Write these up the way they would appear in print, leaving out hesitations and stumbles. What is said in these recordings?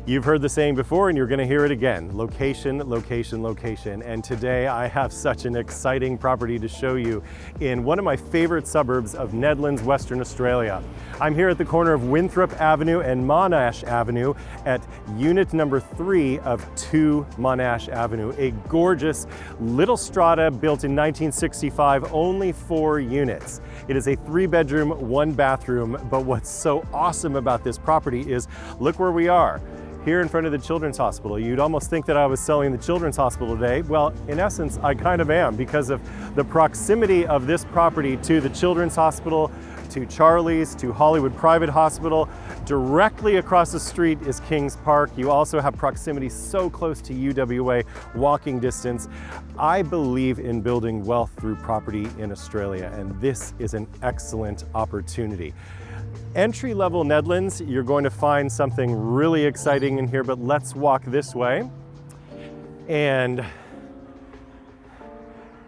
You've heard the saying before and you're going to hear it again. Location, location, location. And today I have such an exciting property to show you in one of my favorite suburbs of Nedlands, Western Australia. I'm here at the corner of Winthrop Avenue and Monash Avenue at unit number 3 of 2 Monash Avenue. A gorgeous little strata built in 1965, only 4 units. It is a 3-bedroom, 1-bathroom, but what's so awesome about this property is look where we are. Here in front of the Children's Hospital. You'd almost think that I was selling the Children's Hospital today. Well, in essence, I kind of am because of the proximity of this property to the Children's Hospital, to Charlie's, to Hollywood Private Hospital. Directly across the street is Kings Park. You also have proximity so close to UWA, walking distance. I believe in building wealth through property in Australia, and this is an excellent opportunity. Entry-level Nedlands, you're going to find something really exciting in here, but let's walk this way. And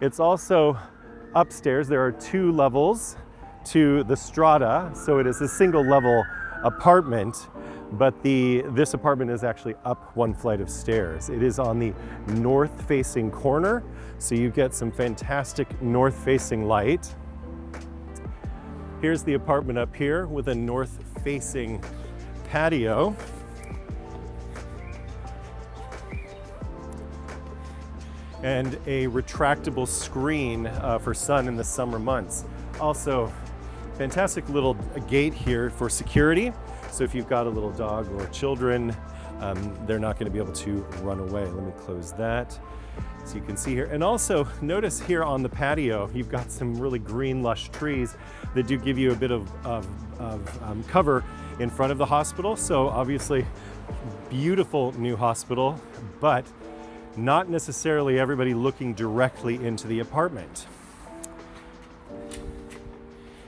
it's also upstairs. There are 2 levels to the strata, so it is a single-level apartment, but this apartment is actually up 1 flight of stairs. It is on the north-facing corner, so you get some fantastic north-facing light. Here's the apartment up here with a north-facing patio. And a retractable screen for sun in the summer months. Also, fantastic little gate here for security. So if you've got a little dog or children, they're not going to be able to run away. Let me close that. So you can see here, and also notice here on the patio, you've got some really green, lush trees that do give you a bit of cover in front of the hospital. So obviously, beautiful new hospital, but not necessarily everybody looking directly into the apartment.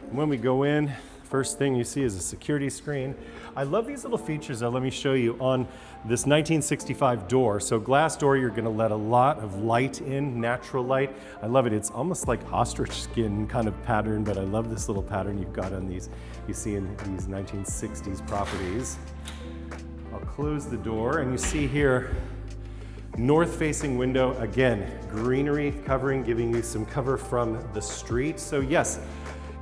When we go in, first thing you see is a security screen. I love these little features that let me show you on this 1965 door. So glass door, you're gonna let a lot of light in, natural light. I love it. It's almost like ostrich skin kind of pattern, but I love this little pattern you've got on these, you see in these 1960s properties. I'll close the door and you see here, north-facing window, again, greenery covering, giving you some cover from the street. So yes,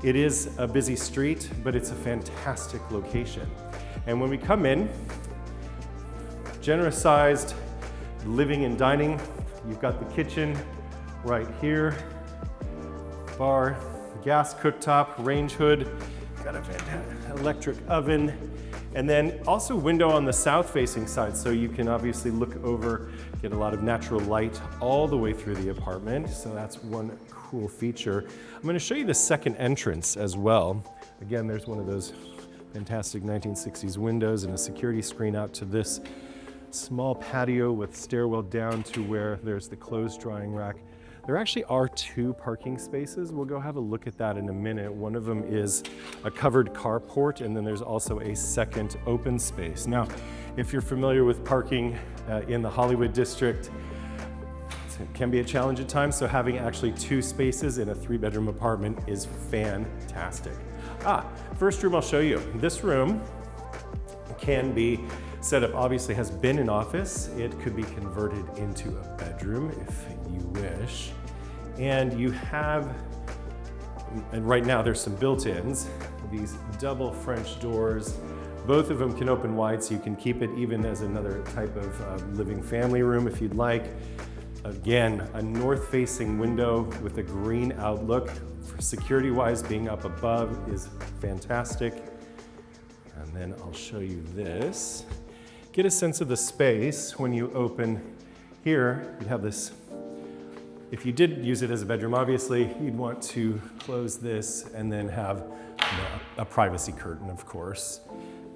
it is a busy street, but it's a fantastic location. And when we come in, generous sized living and dining. You've got the kitchen right here, bar, gas cooktop, range hood, got a fantastic electric oven, and then also window on the south facing side, so you can obviously look over, get a lot of natural light all the way through the apartment. So that's one cool feature. I'm going to show you the second entrance as well. Again, there's one of those fantastic 1960s windows and a security screen out to this small patio with stairwell down to where there's the clothes drying rack. There actually are 2 parking spaces. We'll go have a look at that in a minute. One of them is a covered carport, and then there's also a second open space. Now, if you're familiar with parking in the Hollywood district, it can be a challenge at times, so having actually 2 spaces in a 3-bedroom apartment is fantastic. First room I'll show you. This room can be set up, obviously has been an office. It could be converted into a bedroom if you wish. And you have, and right now there's some built-ins, these double French doors. Both of them can open wide, so you can keep it even as another type of living family room if you'd like. Again, a north-facing window with a green outlook. For security-wise, being up above is fantastic. And then I'll show you this. Get a sense of the space when you open here. You have this, if you did use it as a bedroom, obviously you'd want to close this and then have a privacy curtain, of course.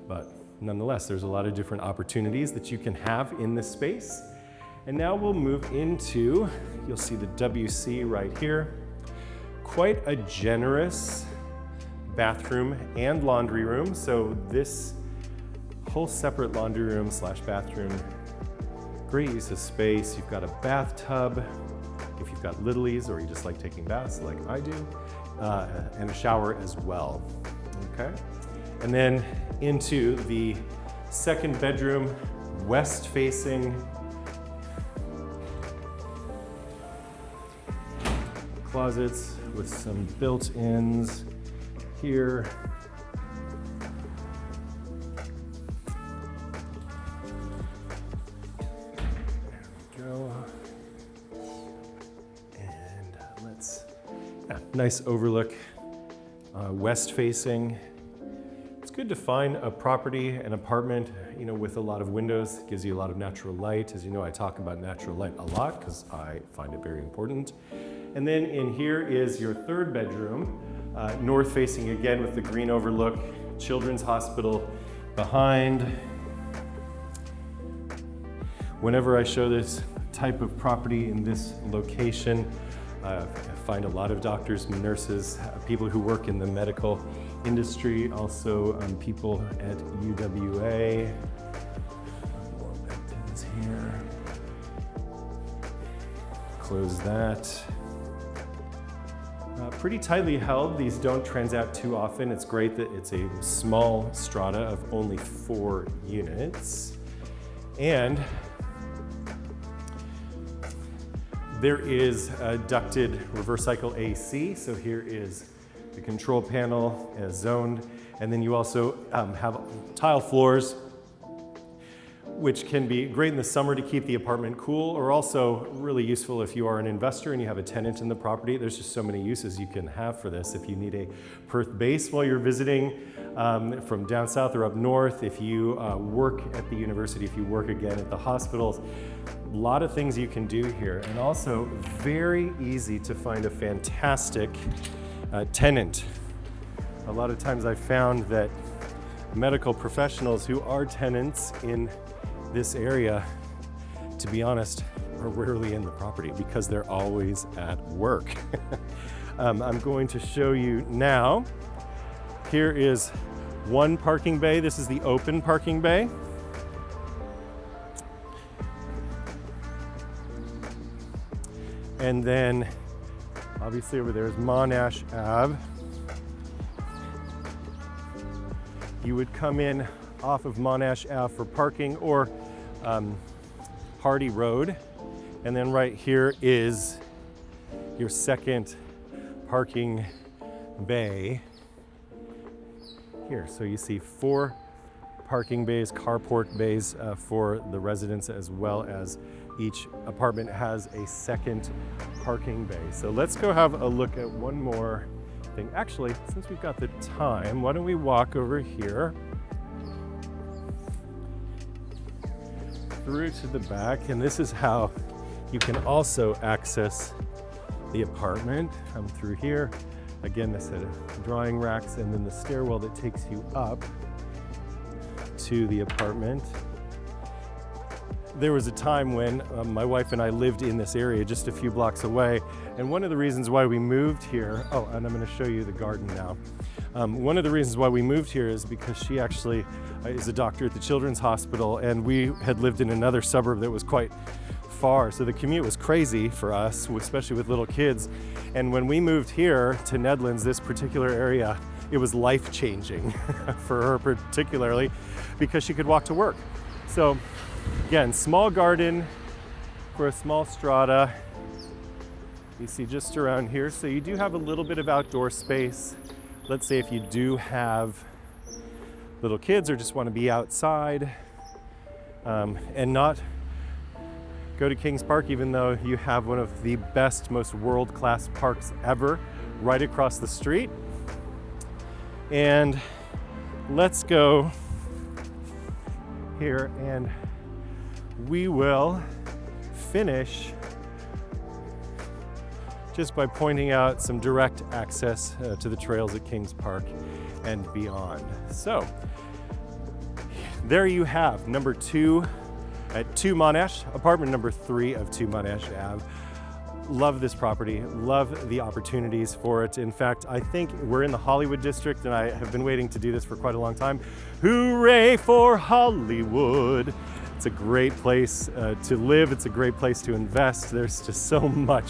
But nonetheless, there's a lot of different opportunities that you can have in this space. And now we'll move into, you'll see the WC right here. Quite a generous bathroom and laundry room. So this whole separate laundry room / bathroom, great use of space. You've got a bathtub, if you've got littlies or you just like taking baths like I do, and a shower as well, okay? And then into the second bedroom, west facing. Closets with some built-ins here. There we go. And nice overlook, west facing. It's good to find a property, an apartment, with a lot of windows. It gives you a lot of natural light. As you know, I talk about natural light a lot because I find it very important. And then in here is your third bedroom, north facing again with the green overlook, Children's Hospital behind. Whenever I show this type of property in this location, I find a lot of doctors, nurses, people who work in the medical industry, also people at UWA. More pins here. Close that. Pretty tightly held. These don't transact too often. It's great that it's a small strata of only 4 units. And there is a ducted reverse cycle AC. So here is the control panel zoned. And then you also have tile floors, which can be great in the summer to keep the apartment cool, or also really useful if you are an investor and you have a tenant in the property. There's just so many uses you can have for this. If you need a Perth base while you're visiting from down south or up north, if you work at the university, if you work again at the hospitals, a lot of things you can do here. And also very easy to find a fantastic tenant. A lot of times I've found that medical professionals who are tenants in this area, to be honest, are rarely in the property because they're always at work. I'm going to show you now. Here is one parking bay. This is the open parking bay. And then obviously over there is Monash Ave. You would come in off of Monash Ave for parking, or Hardy Road. And then right here is your second parking bay here. So you see 4 parking bays, carport bays for the residents, as well as each apartment has a second parking bay. So let's go have a look at one more thing. Actually, since we've got the time, why don't we walk over here through to the back, and this is how you can also access the apartment. Come through here. Again, this set of drawing racks, and then the stairwell that takes you up to the apartment. There was a time when my wife and I lived in this area just a few blocks away, and one of the reasons why we moved here, and I'm going to show you the garden now. One of the reasons why we moved here is because she actually is a doctor at the Children's Hospital, and we had lived in another suburb that was quite far, so the commute was crazy for us, especially with little kids. And when we moved here to Nedlands, this particular area, it was life-changing for her particularly, because she could walk to work. So again, small garden for a small strata. You see just around here, so you do have a little bit of outdoor space. Let's say if you do have little kids or just want to be outside and not go to Kings Park, even though you have one of the best, most world-class parks ever right across the street. And let's go here and we will finish just by pointing out some direct access to the trails at Kings Park and beyond. So there you have number 2 at 2 Monash, apartment number 3 of 2 Monash Ave. Love this property, love the opportunities for it. In fact, I think we're in the Hollywood district, and I have been waiting to do this for quite a long time. Hooray for Hollywood! It's a great place to live. It's a great place to invest. There's just so much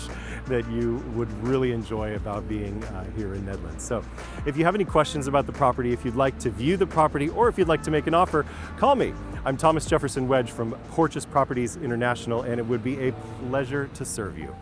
that you would really enjoy about being here in Nedlands. So if you have any questions about the property, if you'd like to view the property, or if you'd like to make an offer, call me. I'm Thomas Jefferson Wedge from Porches Properties International, and it would be a pleasure to serve you.